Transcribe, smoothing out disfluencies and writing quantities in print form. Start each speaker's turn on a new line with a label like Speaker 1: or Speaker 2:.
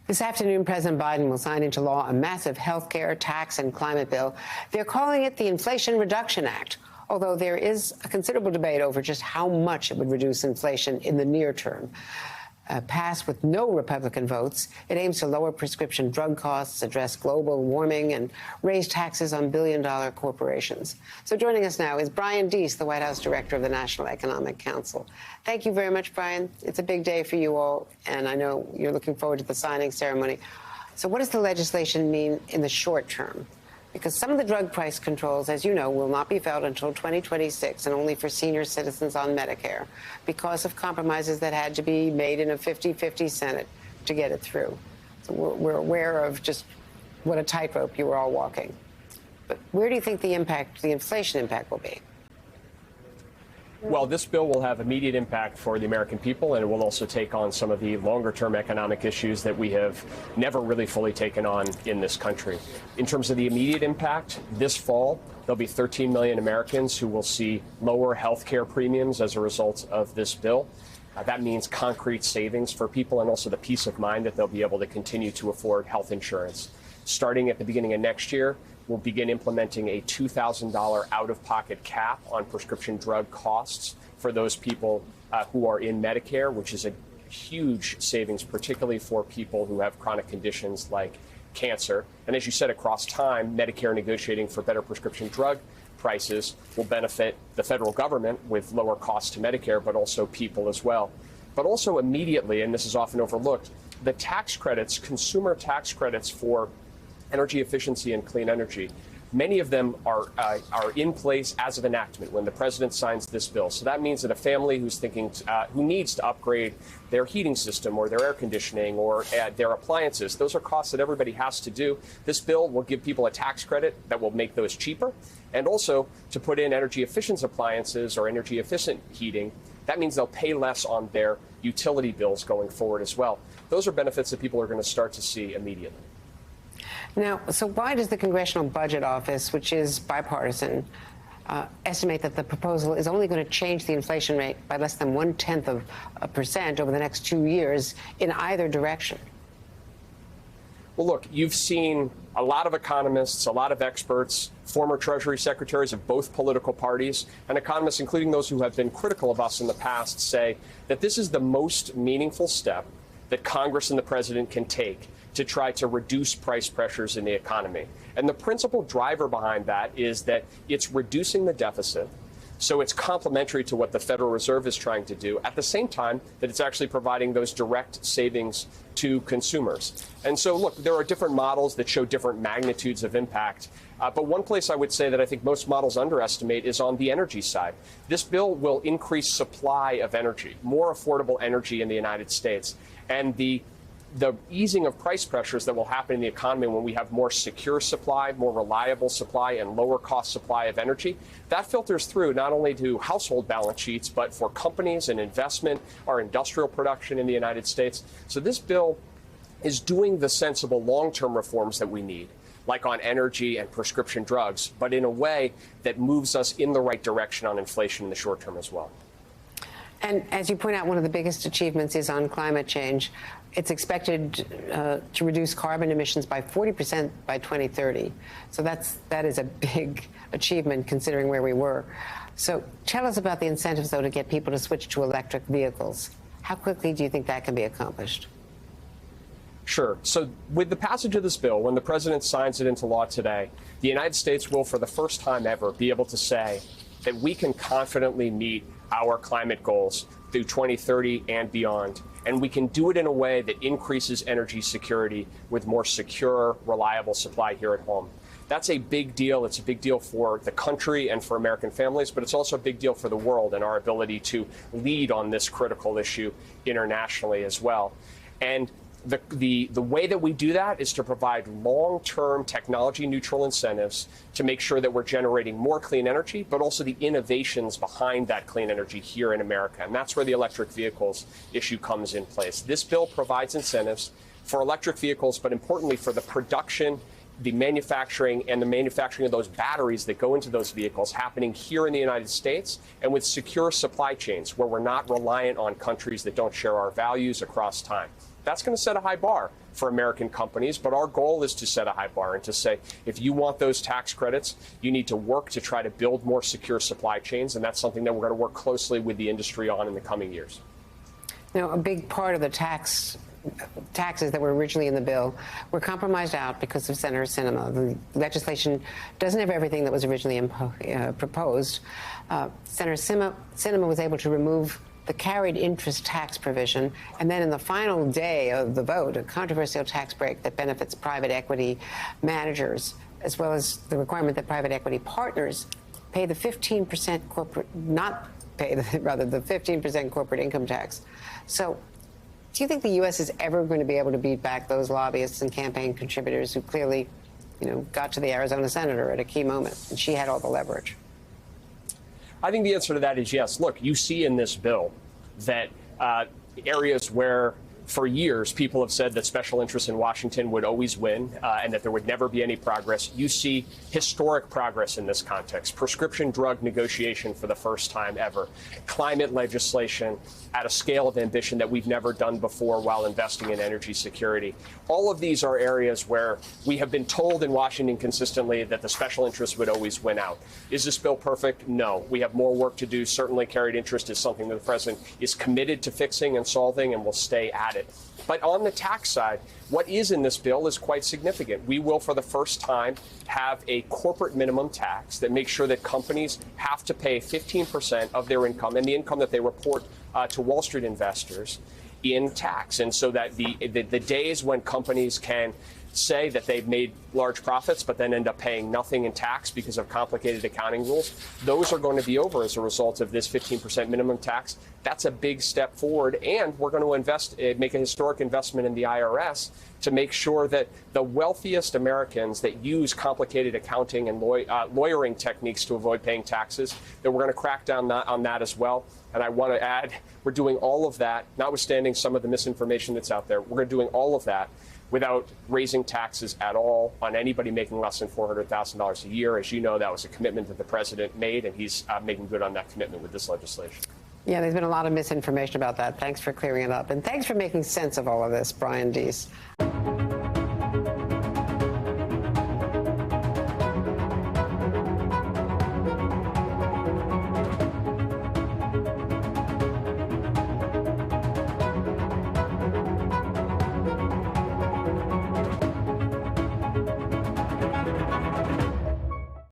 Speaker 1: This afternoon, President Biden will sign into law a massive health care, tax, and climate bill. They're calling it the Inflation Reduction Act, although there is a considerable debate over just how much it would reduce inflation in the near term. Passed with no Republican votes, it aims to lower prescription drug costs, address global warming, and raise taxes on billion-dollar corporations. So joining us now is Brian Deese, the White House Director of the National Economic Council. Thank you very much, Brian. It's a big day for you all, and I know you're looking forward to the signing ceremony. So what does the legislation mean in the short term? Because some of the drug price controls, as you know, will not be felt until 2026 and only for senior citizens on Medicare because of compromises that had to be made in a 50-50 Senate to get it through. So we're aware of just what a tightrope you were all walking. But where do you think the inflation impact will be?
Speaker 2: Well, this bill will have immediate impact for the American people, and it will also take on some of the longer-term economic issues that we have never really fully taken on in this country. In terms of the immediate impact, this fall, there'll be 13 million Americans who will see lower health care premiums as a result of this bill. That means concrete savings for people and also the peace of mind that they'll be able to continue to afford health insurance. Starting at the beginning of next year, we'll begin implementing a $2,000 out-of-pocket cap on prescription drug costs for those people who are in Medicare, which is a huge savings, particularly for people who have chronic conditions like cancer. And as you said, across time, Medicare negotiating for better prescription drug prices will benefit the federal government with lower costs to Medicare, but also people as well. But also immediately, and this is often overlooked, the tax credits, consumer tax credits for energy efficiency and clean energy. Many of them are in place as of enactment when the president signs this bill. So that means that a family who's thinking, who needs to upgrade their heating system or their air conditioning or their appliances, those are costs that everybody has to do. This bill will give people a tax credit that will make those cheaper. And also to put in energy efficient appliances or energy efficient heating, that means they'll pay less on their utility bills going forward as well. Those are benefits that people are going to start to see immediately.
Speaker 1: Now, so why does the Congressional Budget Office, which is bipartisan, estimate that the proposal is only going to change the inflation rate by less than 0.1% over the next 2 years in either direction?
Speaker 2: Well, look, you've seen a lot of economists, a lot of experts, former Treasury secretaries of both political parties, and economists, including those who have been critical of us in the past, say that this is the most meaningful step that Congress and the president can take to try to reduce price pressures in the economy. And the principal driver behind that is that it's reducing the deficit. So it's complementary to what the Federal Reserve is trying to do at the same time that it's actually providing those direct savings to consumers. And so, look, there are different models that show different magnitudes of impact. But one place I would say that I think most models underestimate is on the energy side. This bill will increase supply of energy, more affordable energy in the United States. And the easing of price pressures that will happen in the economy when we have more secure supply, more reliable supply, and lower cost supply of energy, that filters through not only to household balance sheets, but for companies and investment, our industrial production in the United States. So this bill is doing the sensible long-term reforms that we need, like on energy and prescription drugs, but in a way that moves us in the right direction on inflation in the short term as well.
Speaker 1: And as you point out, one of the biggest achievements is on climate change. It's expected to reduce carbon emissions by 40% by 2030. So that is a big achievement considering where we were. So tell us about the incentives, though, to get people to switch to electric vehicles. How quickly do you think that can be accomplished?
Speaker 2: Sure. So with the passage of this bill, when the president signs it into law today, the United States will, for the first time ever, be able to say that we can confidently meet our climate goals through 2030 and beyond. And we can do it in a way that increases energy security with more secure, reliable supply here at home. That's a big deal. It's a big deal for the country and for American families, but it's also a big deal for the world and our ability to lead on this critical issue internationally as well. And the way that we do that is to provide long-term technology-neutral incentives to make sure that we're generating more clean energy, but also the innovations behind that clean energy here in America. And that's where the electric vehicles issue comes in place. This bill provides incentives for electric vehicles, but importantly for the production, the manufacturing, and the manufacturing of those batteries that go into those vehicles happening here in the United States and with secure supply chains where we're not reliant on countries that don't share our values across time. That's going to set a high bar for American companies, but our goal is to set a high bar and to say, if you want those tax credits, you need to work to try to build more secure supply chains, and that's something that we're going to work closely with the industry on in the coming years.
Speaker 1: Now, a big part of the taxes that were originally in the bill were compromised out because of Senator Sinema. The legislation doesn't have everything that was originally proposed. Senator Sinema was able to remove the carried interest tax provision, and then in the final day of the vote, a controversial tax break that benefits private equity managers, as well as the requirement that private equity partners pay the 15% corporate, not pay the, rather the 15% corporate income tax. So do you think the U.S. is ever going to be able to beat back those lobbyists and campaign contributors who clearly, got to the Arizona senator at a key moment, and she had all the leverage?
Speaker 2: I think the answer to that is yes. Look, you see in this bill that areas where for years people have said that special interests in Washington would always win and that there would never be any progress. You see historic progress in this context. Prescription drug negotiation for the first time ever. Climate legislation at a scale of ambition that we've never done before while investing in energy security. All of these are areas where we have been told in Washington consistently that the special interests would always win out. Is this bill perfect? No. We have more work to do. Certainly carried interest is something that the president is committed to fixing and solving and will stay at it. But on the tax side, what is in this bill is quite significant. We will, for the first time, have a corporate minimum tax that makes sure that companies have to pay 15% of their income and the income that they report to Wall Street investors in tax. And so that the days when companies can say that they've made large profits but then end up paying nothing in tax because of complicated accounting rules, those are going to be over as a result of this 15% minimum tax. That's a big step forward, and we're going to make a historic investment in the IRS to make sure that the wealthiest Americans that use complicated accounting and lawyering techniques to avoid paying taxes, that we're going to crack down on that as well. And I want to add, we're doing all of that, notwithstanding some of the misinformation that's out there. We're doing all of that without raising taxes at all on anybody making less than $400,000 a year. As you know, that was a commitment that the president made, and he's making good on that commitment with this legislation.
Speaker 1: Yeah, there's been a lot of misinformation about that. Thanks for clearing it up. And thanks for making sense of all of this, Brian Deese.